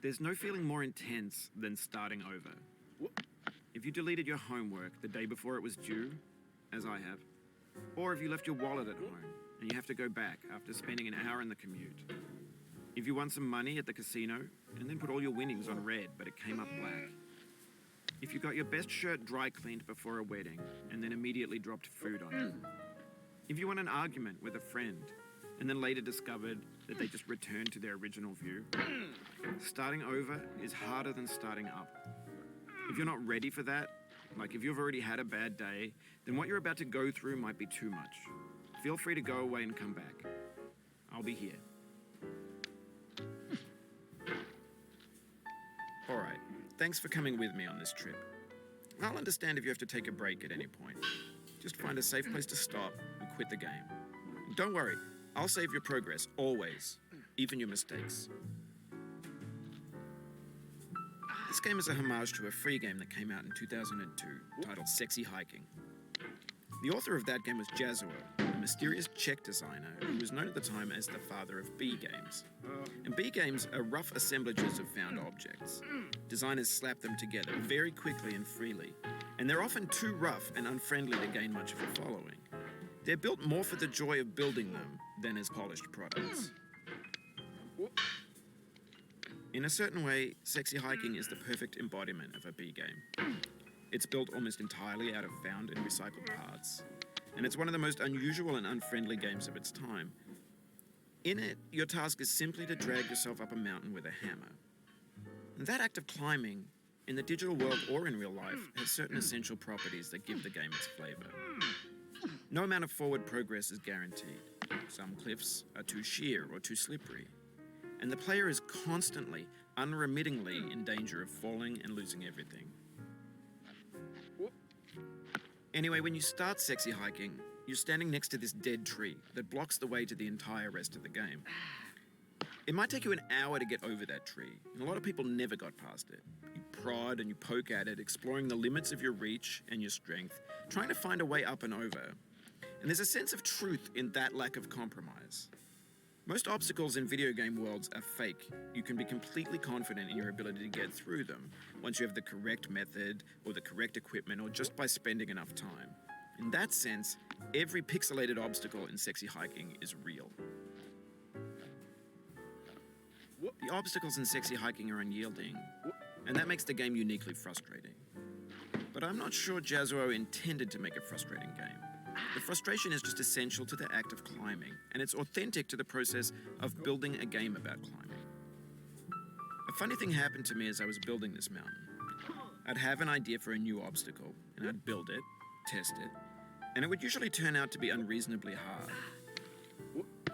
There's no feeling more intense than starting over. If you deleted your homework the day before it was due, as I have, or if you left your wallet at home and you have to go back after spending an hour in the commute. If you won some money at the casino and then put all your winnings on red but it came up black. If you got your best shirt dry cleaned before a wedding and then immediately dropped food on it. If you won an argument with a friend and then later discovered that they just returned to their original view. Starting over is harder than starting up. If you're not ready for that, like if you've already had a bad day, then what you're about to go through might be too much. Feel free to go away and come back. I'll be here. Alright, thanks for coming with me on this trip. I'll understand if you have to take a break at any point. Just find a safe place to stop and quit the game. And don't worry, I'll save your progress, always, even your mistakes. This game is a homage to a free game that came out in 2002, titled Sexy Hiking. The author of that game was Jazuo, a mysterious Czech designer who was known at the time as the father of B games. And B games are rough assemblages of found objects. Designers slap them together very quickly and freely, and they're often too rough and unfriendly to gain much of a following. They're built more for the joy of building them than as polished products. In a certain way, Sexy Hiking is the perfect embodiment of a B game. It's built almost entirely out of found and recycled parts, and it's one of the most unusual and unfriendly games of its time. In it, your task is simply to drag yourself up a mountain with a hammer. And that act of climbing, in the digital world or in real life, has certain essential properties that give the game its flavor. No amount of forward progress is guaranteed. Some cliffs are too sheer or too slippery, and the player is constantly, unremittingly in danger of falling and losing everything. Anyway, when you start Sexy Hiking, you're standing next to this dead tree that blocks the way to the entire rest of the game. It might take you an hour to get over that tree, and a lot of people never got past it. You prod and you poke at it, exploring the limits of your reach and your strength, trying to find a way up and over. And there's a sense of truth in that lack of compromise. Most obstacles in video game worlds are fake. You can be completely confident in your ability to get through them once you have the correct method or the correct equipment or just by spending enough time. In that sense, every pixelated obstacle in Sexy Hiking is real. The obstacles in Sexy Hiking are unyielding, and that makes the game uniquely frustrating. But I'm not sure Jazuo intended to make a frustrating game. The frustration is just essential to the act of climbing, and it's authentic to the process of building a game about climbing. A funny thing happened to me as I was building this mountain. I'd have an idea for a new obstacle, and I'd build it, test it, and it would usually turn out to be unreasonably hard.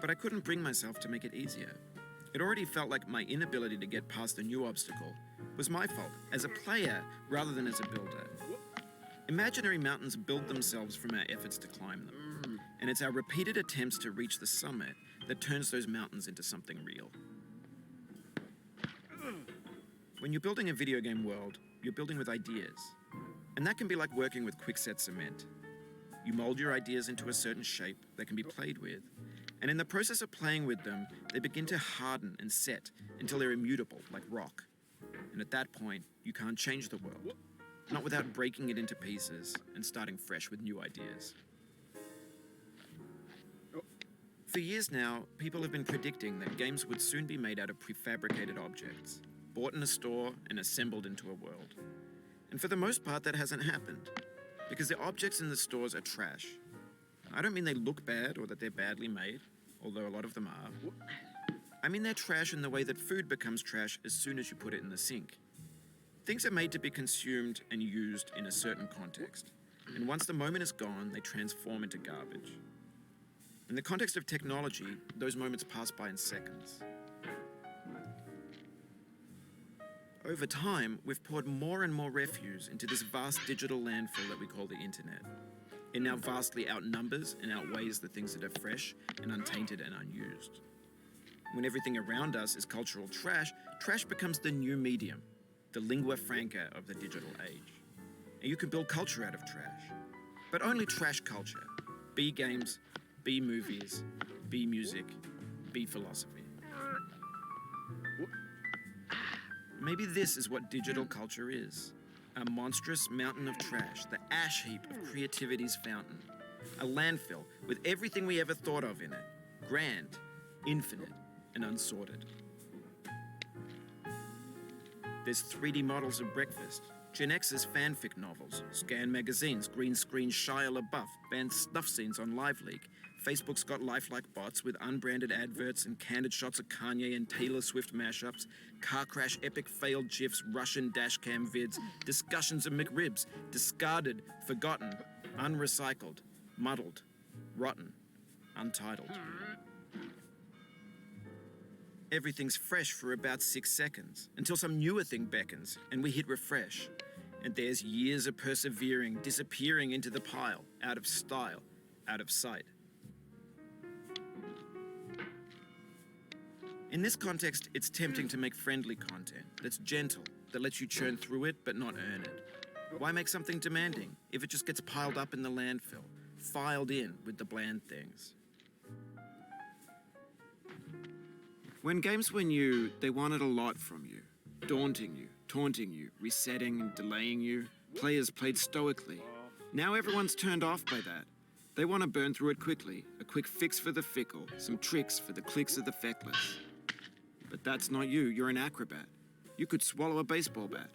But I couldn't bring myself to make it easier. It already felt like my inability to get past the new obstacle was my fault as a player rather than as a builder. Imaginary mountains build themselves from our efforts to climb them, and it's our repeated attempts to reach the summit that turns those mountains into something real. When you're building a video game world, you're building with ideas, and that can be like working with quickset cement. You mold your ideas into a certain shape that can be played with, and in the process of playing with them, they begin to harden and set until they're immutable, like rock. And at that point, you can't change the world. Not without breaking it into pieces and starting fresh with new ideas. For years now, people have been predicting that games would soon be made out of prefabricated objects, bought in a store and assembled into a world. And for the most part, that hasn't happened, because the objects in the stores are trash. I don't mean they look bad or that they're badly made, although a lot of them are. I mean they're trash in the way that food becomes trash as soon as you put it in the sink. Things are made to be consumed and used in a certain context, and once the moment is gone, they transform into garbage. In the context of technology, those moments pass by in seconds. Over time, we've poured more and more refuse into this vast digital landfill that we call the internet. It now vastly outnumbers and outweighs the things that are fresh and untainted and unused. When everything around us is cultural trash, trash becomes the new medium, the lingua franca of the digital age. And you can build culture out of trash. But only trash culture. B games, B movies, B music, B philosophy. Maybe this is what digital culture is. A monstrous mountain of trash, the ash heap of creativity's fountain. A landfill with everything we ever thought of in it. Grand, infinite, and unsorted. There's 3D models of breakfast, Gen X's fanfic novels, Scan magazines, green screen Shia LaBeouf, banned snuff scenes on LiveLeak. Facebook's got lifelike bots with unbranded adverts and candid shots of Kanye and Taylor Swift mashups, car crash epic failed GIFs, Russian dashcam vids, discussions of McRibs, discarded, forgotten, unrecycled, muddled, rotten, untitled. Everything's fresh for about 6 seconds, until some newer thing beckons, and we hit refresh. And there's years of persevering, disappearing into the pile, out of style, out of sight. In this context, it's tempting to make friendly content that's gentle, that lets you churn through it but not earn it. Why make something demanding if it just gets piled up in the landfill, filed in with the bland things? When games were new, they wanted a lot from you. Daunting you, taunting you, resetting and delaying you. Players played stoically. Now everyone's turned off by that. They want to burn through it quickly, a quick fix for the fickle, some tricks for the clicks of the feckless. But that's not you, you're an acrobat. You could swallow a baseball bat.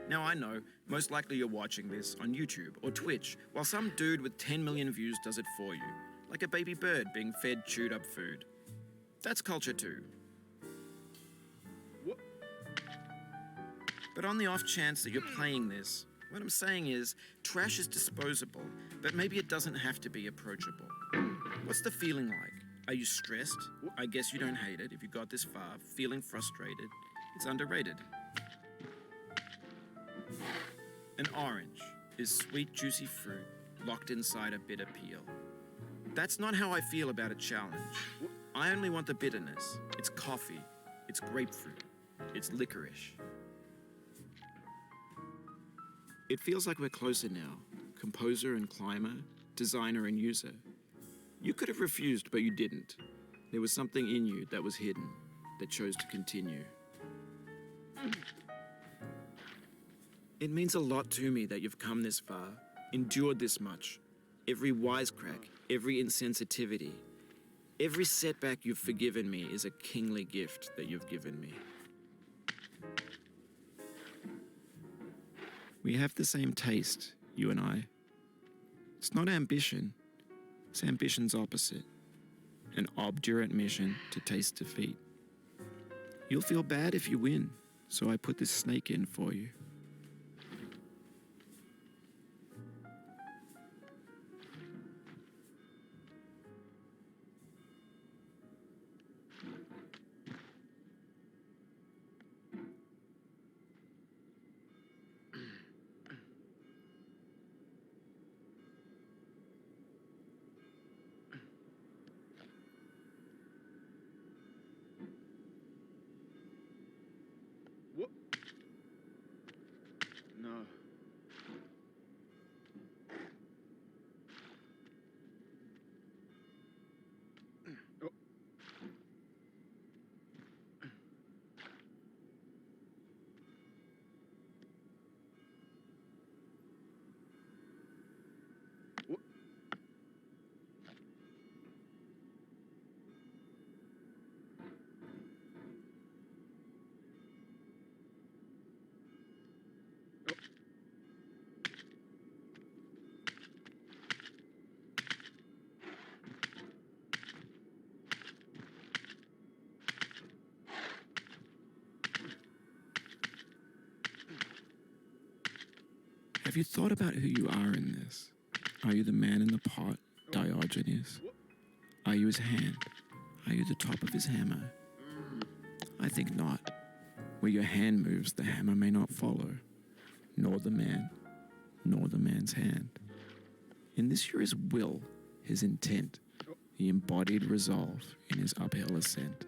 Now I know, most likely you're watching this on YouTube or Twitch, while some dude with 10 million views does it for you, like a baby bird being fed chewed up food. That's culture too. But on the off chance that you're playing this, what I'm saying is, trash is disposable, but maybe it doesn't have to be approachable. What's the feeling like? Are you stressed? I guess you don't hate it if you got this far. Feeling frustrated? It's underrated. An orange is sweet, juicy fruit locked inside a bitter peel. That's not how I feel about a challenge. I only want the bitterness. It's coffee. It's grapefruit. It's licorice. It feels like we're closer now. Composer and climber, designer and user. You could have refused, but you didn't. There was something in you that was hidden, that chose to continue. It means a lot to me that you've come this far, endured this much. Every wisecrack, every insensitivity, every setback you've forgiven me is a kingly gift that you've given me. We have the same taste, you and I. It's not ambition. It's ambition's opposite. An obdurate mission to taste defeat. You'll feel bad if you win, so I put this snake in for you. No. Oh. What? Have you thought about who you are in this? Are you the man in the pot, Diogenes? Are you his hand? Are you the top of his hammer? I think not. Where your hand moves, the hammer may not follow, nor the man, nor the man's hand. In this you're his will, his intent, the embodied resolve in his uphill ascent.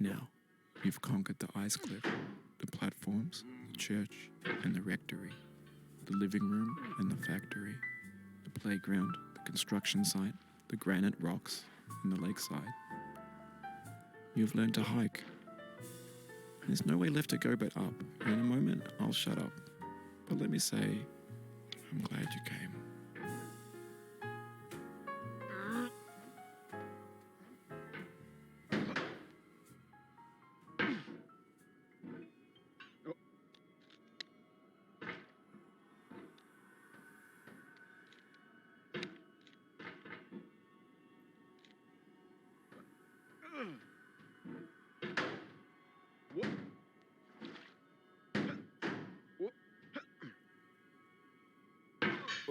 Now, you've conquered the ice cliff, the platforms, the church, and the rectory, the living room and the factory, the playground, the construction site, the granite rocks, and the lakeside. You've learned to hike. There's no way left to go but up, and in a moment, I'll shut up. But let me say, I'm glad you came.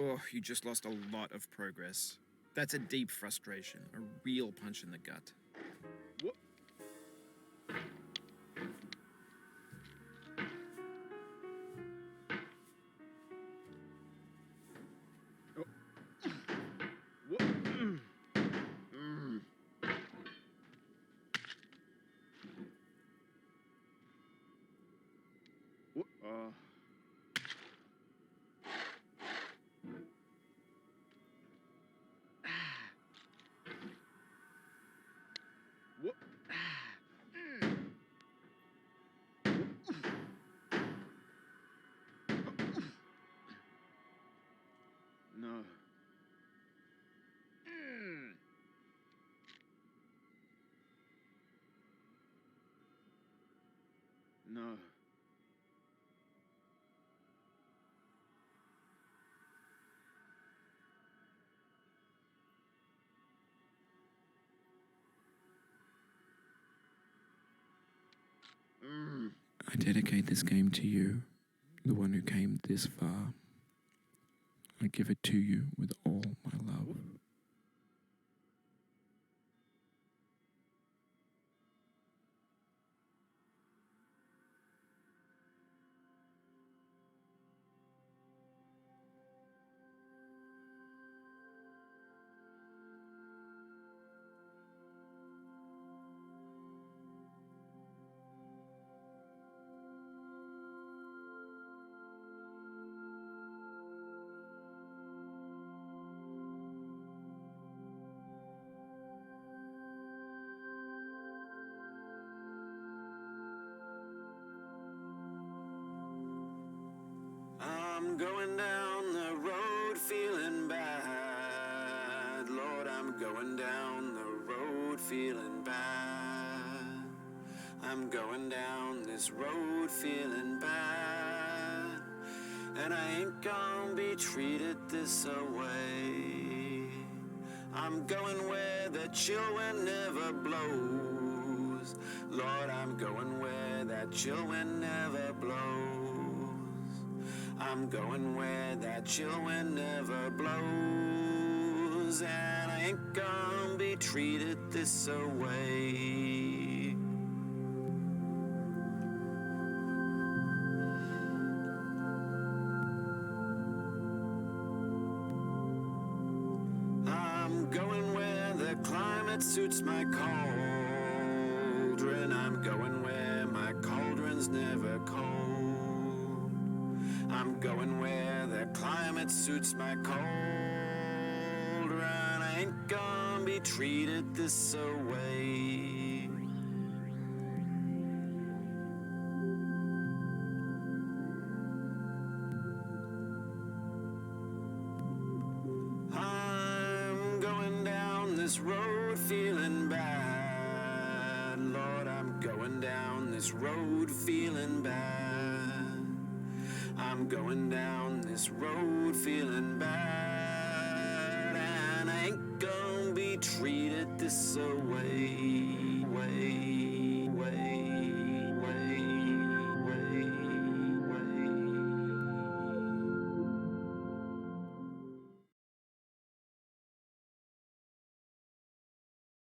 Oh, you just lost a lot of progress. That's a deep frustration, a real punch in the gut. No. No. I dedicate this game to you, the one who came this far. I give it to you with all my love. I'm going down the road feeling bad. Lord, I'm going down the road feeling bad. I'm going down this road feeling bad. And I ain't gonna be treated this away. I'm going where the chill wind never blows. Lord, I'm going where that chill wind never blows. I'm going where that chill wind never blows. And I ain't gonna be treated this away. I'm going where the climate suits my cauldron. I'm going where my cauldron's never cold. I'm going where the climate suits my cauldron. I ain't gonna be treated this away. I'm going down this road feeling bad. Lord, I'm going down this road feeling bad. I'm going down this road feeling bad. And I ain't gonna be treated this away.